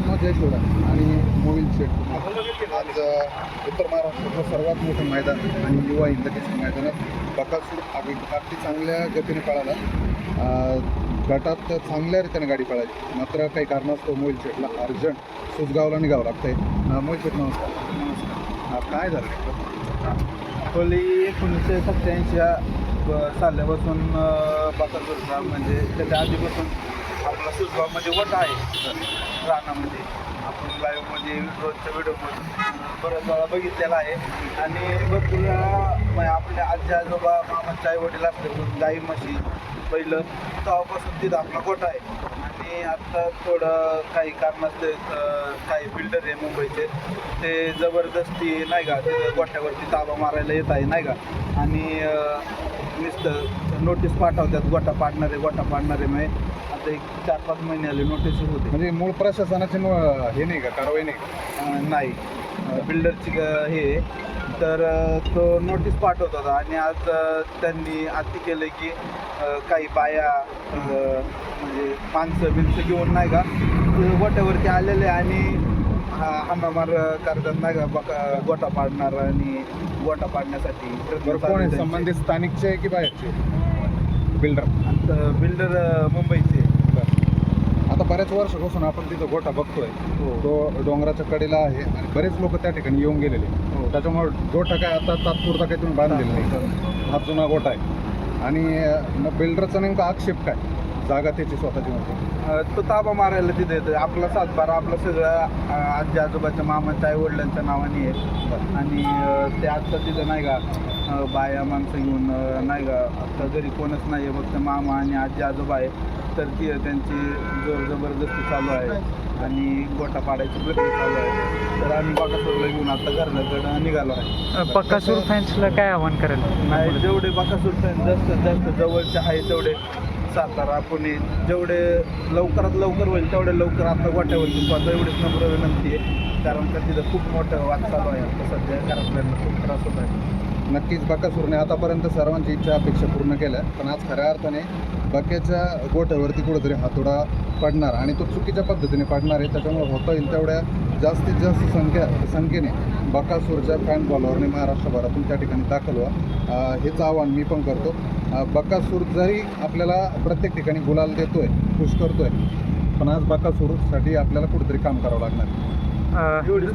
मित्रांनो, जय शिवराय आणि मोबाईल शेट आज उत्तर महाराष्ट्राचं सर्वात मोठं मैदान आणि युवा इंद्रकेसरी मैदानात बकासूर अगदी चांगल्या गतीने पळाला. गटात चांगल्या रीतीने गाडी पळाली, मात्र काही कारणास्तव मोबाईल शेटला अर्जंट सुसगावला निघावं लागतंय. मोबाईल शेट नमस्कार. नमस्कार. काय झालं? खोली 1987 सालापासून बकासूरचा म्हणजे त्याच्या आधीपासून आपला सुसगावमध्ये वट आहे रानामध्ये. आपण लाईव्हमध्ये रोजच्या व्हिडिओमध्ये बऱ्याच वेळा बघितलेला आहे आणि भरपूर वेळा आपल्या आजी आजोबा मामाचे आई वडील असल्यापासून गाई म्हशी पहिलं तेव्हापासून तिथं आपला गोठा आहे. आणि आत्ता थोडं काही कारणास्तव काही बिल्डर आहे मुंबईचे, ते जबरदस्ती नाही का तिथं गोठ्यावरती ताबा मारायला येत आहे नाही का, आणि नुसतं नोटीस पाठवतात गोठा पाडणारे म्हणजे आता एक 4-5 महिने आले नोटीस होते. म्हणजे मूळ प्रशासनाचे हे नाही का, कारवाई नाही का? नाही, बिल्डरची हे तर तो नोटीस पाठवत होता. आणि आज त्यांनी अति केलं की काही बाया म्हणजे माणसं घेऊन नाही का गोठ्यावरती आलेले आणि हाणामार करतात नाही का गोठा पाडणार आणि गोठा पाडण्यासाठी. कोण संबंधित स्थानिकचे की बाहेरचे बिल्डर? बिल्डर मुंबईचे. आता बऱ्याच वर्षापासून आपण तिथं गोठा बघतोय. तो डोंगराच्या कडेला आहे आणि बरेच लोक त्या ठिकाणी येऊन गेलेले. त्याच्यामुळे गोठा काय आता तात्पुरता काही तुम्ही बांधलेला नाही, हा जुना गोठा आहे. आणि मग बिल्डरचा नेमका आक्षेप काय? जागा त्याची स्वतःची म्हणतो तो ताबा मारायला तिथे येतो. आपला 7-12 आपलं सगळं आजी आजोबाच्या मामाच्या आई वडिलांच्या नावाने आहे. आणि ते आत्ता तिथं नाही का बाया माणसं घेऊन नाही का आत्ता घरी कोणच नाही आहे, फक्त मामा आणि आजी आजोबा आहे. तर ती त्यांची जोर जबरदस्ती चालू आहे आणि गोठा पाडायची प्रक्रिया चालू आहे. तर आम्ही बकासूरला घेऊन आता घराकडं निघालो आहे. बकासूर फॅन्सला काय आव्हान करेल? नाही, जेवढे बकासूर फॅन जास्तीत जास्त जवळचे आहे तेवढे सातारा पुणे जेवढे लवकरात लवकर होईल तेवढे लवकर आता गोठ्यावरती स्वतः एवढीच नम्र विनंती आहे. कारण का तिथं खूप मोठं वाद चालू आहे आता सध्या, घरातल्यांना खूप त्रास होत आहे. नक्कीच बकासूरने आतापर्यंत सर्वांची इच्छा अपेक्षा पूर्ण केल्या, पण आज खऱ्या अर्थाने बक्याच्या गोठ्यावरती कुठेतरी हातोडा पडणार आणि तो चुकीच्या पद्धतीने पडणार आहे. त्याच्यामुळे होता येईल तेवढ्या जास्तीत जास्त संख्येने बकासूरच्या फॅन फॉलोअरने महाराष्ट्रभरातून त्या ठिकाणी दाखल व्हा, हेच आवाहन मी पण करतो. बकासूर जरी आपल्याला प्रत्येक ठिकाणी गुलाल देतोय, खुश करतोय, पण आज बकासूरसाठी आपल्याला कुठेतरी काम करावं लागणार. एवढीच